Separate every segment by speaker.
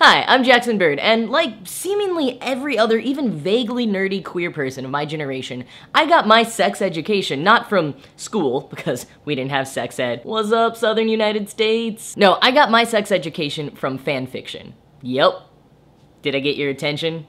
Speaker 1: Hi, I'm Jackson Bird, and like seemingly every other, even vaguely nerdy queer person of my generation, I got my sex education not from school, because we didn't have sex ed. What's up, Southern United States? No, I got my sex education from fanfiction. Yep. Did I get your attention?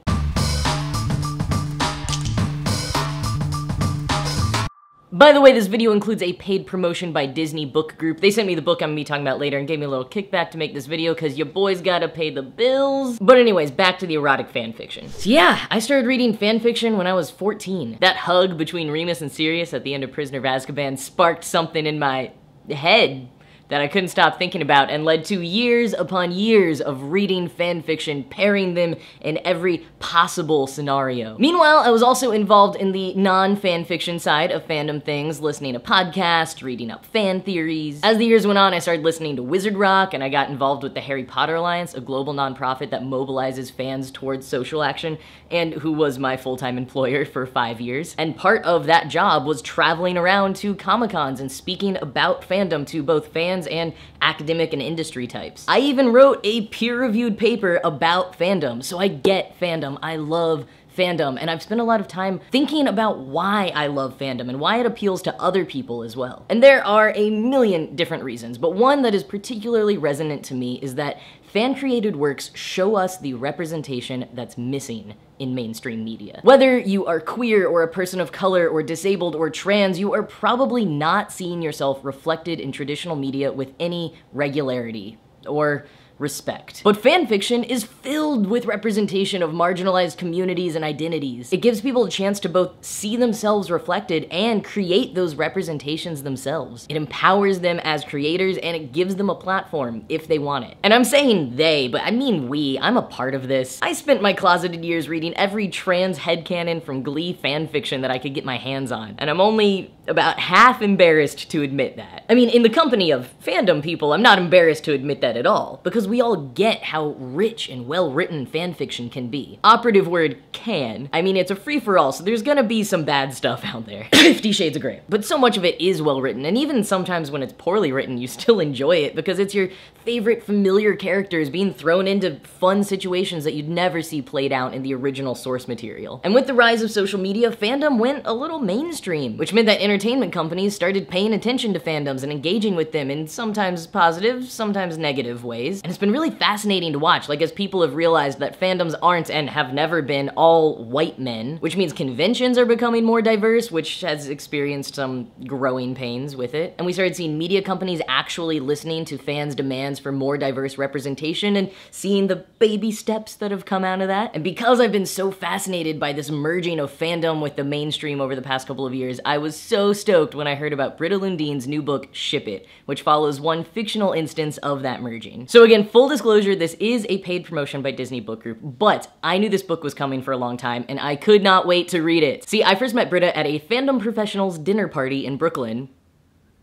Speaker 1: By the way, this video includes a paid promotion by Disney Book Group. They sent me the book I'm gonna be talking about later and gave me a little kickback to make this video because your boy's gotta pay the bills. But anyways, back to the erotic fanfiction. So yeah, I started reading fanfiction when I was 14. That hug between Remus and Sirius at the end of Prisoner of Azkaban sparked something in my head that I couldn't stop thinking about and led to years upon years of reading fanfiction, pairing them in every possible scenario. Meanwhile, I was also involved in the non-fanfiction side of fandom things, listening to podcasts, reading up fan theories. As the years went on, I started listening to Wizard Rock, and I got involved with the Harry Potter Alliance, a global nonprofit that mobilizes fans towards social action, and who was my full-time employer for 5 years. And part of that job was traveling around to Comic-Cons and speaking about fandom to both fans and academic and industry types. I even wrote a peer-reviewed paper about fandom, so I get fandom. I love fandom, and I've spent a lot of time thinking about why I love fandom and why it appeals to other people as well. And there are a million different reasons, but one that is particularly resonant to me is that fan-created works show us the representation that's missing in mainstream media. Whether you are queer or a person of color or disabled or trans, you are probably not seeing yourself reflected in traditional media with any regularity or respect. But fanfiction is filled with representation of marginalized communities and identities. It gives people a chance to both see themselves reflected and create those representations themselves. It empowers them as creators and it gives them a platform if they want it. And I'm saying they, but I mean we. I'm a part of this. I spent my closeted years reading every trans headcanon from Glee fanfiction that I could get my hands on, and I'm only about half embarrassed to admit that. I mean, in the company of fandom people, I'm not embarrassed to admit that at all, because we all get how rich and well-written fanfiction can be. Operative word, can. I mean, it's a free-for-all, so there's gonna be some bad stuff out there. 50 Shades of Grey. But so much of it is well-written, and even sometimes when it's poorly written, you still enjoy it, because it's your favorite familiar characters being thrown into fun situations that you'd never see played out in the original source material. And with the rise of social media, fandom went a little mainstream, which meant that entertainment companies started paying attention to fandoms and engaging with them in sometimes positive, sometimes negative ways. And it's been really fascinating to watch, like as people have realized that fandoms aren't and have never been all white men, which means conventions are becoming more diverse, which has experienced some growing pains with it. And we started seeing media companies actually listening to fans' demands for more diverse representation and seeing the baby steps that have come out of that. And because I've been so fascinated by this merging of fandom with the mainstream over the past couple of years, I was so stoked when I heard about Britta Lundine's new book, Ship It, which follows one fictional instance of that merging. So again, full disclosure, this is a paid promotion by Disney Book Group, but I knew this book was coming for a long time, and I could not wait to read it. See, I first met Britta at a fandom professionals dinner party in Brooklyn,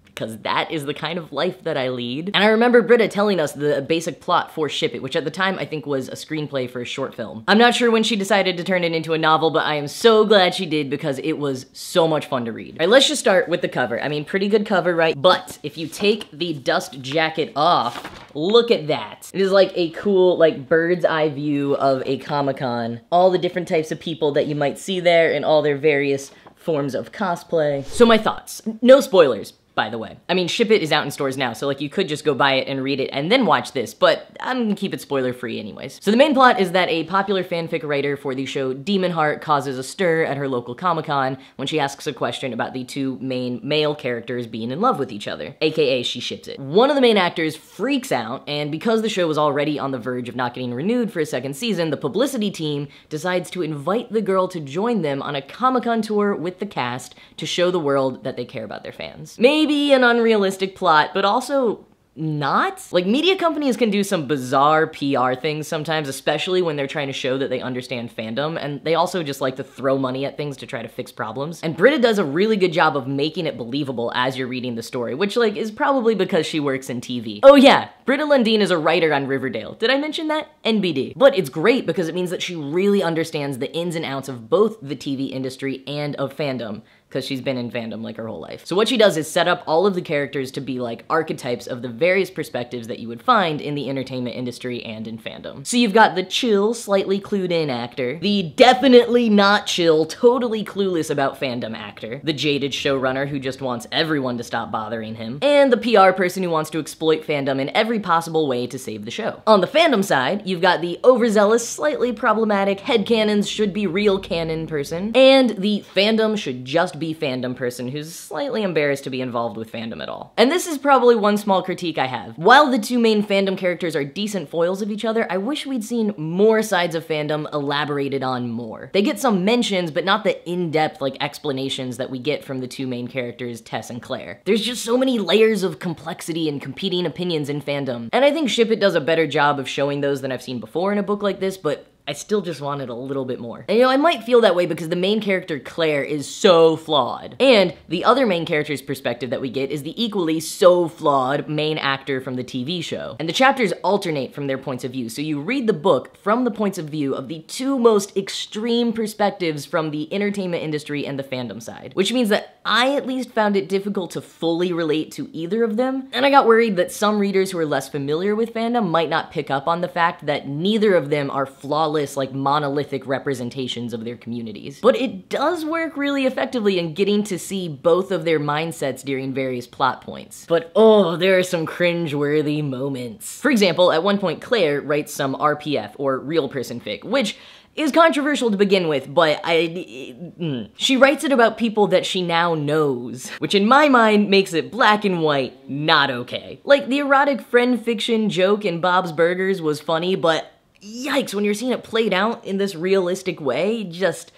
Speaker 1: because that is the kind of life that I lead. And I remember Britta telling us the basic plot for Ship It, which at the time I think was a screenplay for a short film. I'm not sure when she decided to turn it into a novel, but I am so glad she did because it was so much fun to read. All right, let's just start with the cover. I mean, pretty good cover, right? But if you take the dust jacket off, look at that. It is like a cool, like, bird's eye view of a Comic-Con. All the different types of people that you might see there and all their various forms of cosplay. So my thoughts. No spoilers, by the way. I mean, Ship It is out in stores now, so like you could just go buy it and read it and then watch this, but I'm gonna keep it spoiler free anyways. So the main plot is that a popular fanfic writer for the show Demon Heart causes a stir at her local Comic-Con when she asks a question about the two main male characters being in love with each other, aka she ships it. One of the main actors freaks out, and because the show was already on the verge of not getting renewed for a second season, the publicity team decides to invite the girl to join them on a Comic-Con tour with the cast to show the world that they care about their fans. Maybe an unrealistic plot, but also not. Like, media companies can do some bizarre PR things sometimes, especially when they're trying to show that they understand fandom, and they also just like to throw money at things to try to fix problems. And Britta does a really good job of making it believable as you're reading the story, which, like, is probably because she works in TV. Oh yeah, Britta Lundine is a writer on Riverdale. Did I mention that? NBD. But it's great because it means that she really understands the ins and outs of both the TV industry and of fandom. because she's been in fandom like her whole life. So what she does is set up all of the characters to be like archetypes of the various perspectives that you would find in the entertainment industry and in fandom. So you've got the chill, slightly clued in actor, the definitely not chill, totally clueless about fandom actor, the jaded showrunner who just wants everyone to stop bothering him, and the PR person who wants to exploit fandom in every possible way to save the show. On the fandom side, you've got the overzealous, slightly problematic, headcanons should be real canon person, and the fandom should just be fandom person who's slightly embarrassed to be involved with fandom at all. And this is probably one small critique I have. While the two main fandom characters are decent foils of each other, I wish we'd seen more sides of fandom elaborated on more. They get some mentions, but not the in-depth like explanations that we get from the two main characters, Tess and Claire. There's just so many layers of complexity and competing opinions in fandom, and I think Ship It does a better job of showing those than I've seen before in a book like this, but I still just wanted a little bit more. And you know, I might feel that way because the main character, Claire, is so flawed. And the other main character's perspective that we get is the equally so flawed main actor from the TV show. And the chapters alternate from their points of view, so you read the book from the points of view of the two most extreme perspectives from the entertainment industry and the fandom side. Which means that I at least found it difficult to fully relate to either of them, and I got worried that some readers who are less familiar with fandom might not pick up on the fact that neither of them are flawless, like monolithic representations of their communities. But it does work really effectively in getting to see both of their mindsets during various plot points. But oh, there are some cringe-worthy moments. For example, at one point Claire writes some RPF, or real person fic, which is controversial to begin with, but she writes it about people that she now knows, which in my mind makes it black and white not okay. Like, the erotic friend fiction joke in Bob's Burgers was funny, but yikes, when you're seeing it played out in this realistic way, just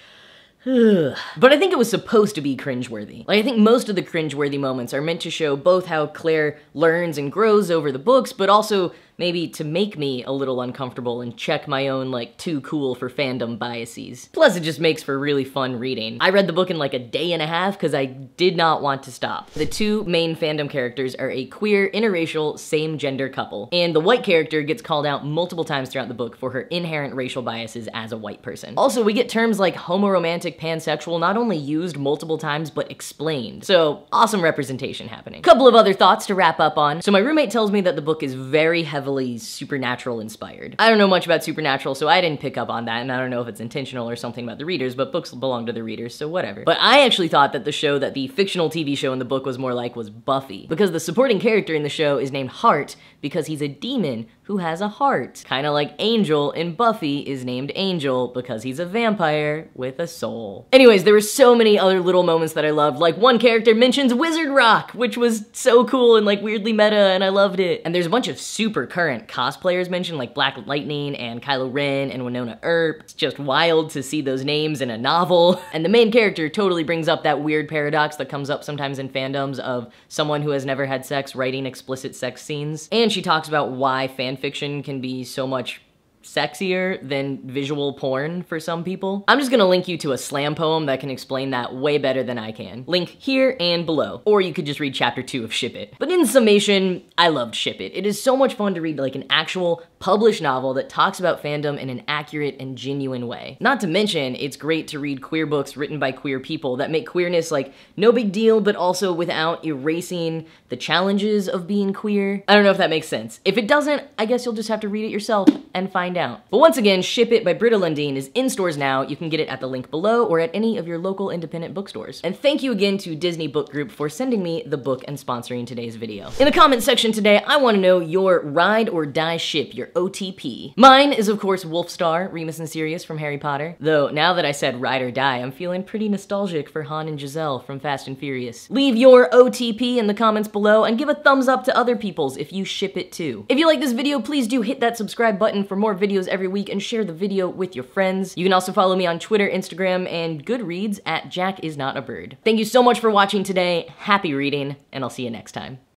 Speaker 1: but I think it was supposed to be cringeworthy. Like, I think most of the cringeworthy moments are meant to show both how Claire learns and grows over the books, but also maybe to make me a little uncomfortable and check my own, like, too cool for fandom biases. Plus, it just makes for really fun reading. I read the book in like a day and a half because I did not want to stop. The two main fandom characters are a queer, interracial, same-gender couple, and the white character gets called out multiple times throughout the book for her inherent racial biases as a white person. Also, we get terms like homoromantic, pansexual not only used multiple times, but explained. So, awesome representation happening. Couple of other thoughts to wrap up on. So my roommate tells me that the book is very heavily supernatural inspired. I don't know much about supernatural, so I didn't pick up on that, and I don't know if it's intentional or something about the readers, but books belong to the readers, so whatever. But I actually thought that the show that the fictional TV show in the book was more like was Buffy, because the supporting character in the show is named Heart because he's a demon who has a heart. Kinda like Angel in Buffy is named Angel because he's a vampire with a soul. Anyways, there were so many other little moments that I loved, like one character mentions Wizard Rock, which was so cool and like weirdly meta, and I loved it. And there's a bunch of super current cosplayers mentioned, like Black Lightning and Kylo Ren and Winona Earp. It's just wild to see those names in a novel. And the main character totally brings up that weird paradox that comes up sometimes in fandoms of someone who has never had sex writing explicit sex scenes. And she talks about why fanfiction can be so much sexier than visual porn for some people. I'm just gonna link you to a slam poem that can explain that way better than I can. Link here and below. Or you could just read chapter 2 of Ship It. But in summation, I loved Ship It. It is so much fun to read like an actual published novel that talks about fandom in an accurate and genuine way. Not to mention, it's great to read queer books written by queer people that make queerness like no big deal, but also without erasing the challenges of being queer. I don't know if that makes sense. If it doesn't, I guess you'll just have to read it yourself and find out. But once again, Ship It by Britta Lundin is in stores now. You can get it at the link below or at any of your local independent bookstores. And thank you again to Disney Book Group for sending me the book and sponsoring today's video. In the comment section today, I want to know your ride or die ship, your OTP. Mine is of course Wolfstar, Remus and Sirius from Harry Potter. Though now that I said ride or die, I'm feeling pretty nostalgic for Han and Giselle from Fast and Furious. Leave your OTP in the comments below and give a thumbs up to other people's if you ship it too. If you like this video, please do hit that subscribe button for more videos every week and share the video with your friends. You can also follow me on Twitter, Instagram, and Goodreads at JackIsNotABird. Thank you so much for watching today. Happy reading, and I'll see you next time.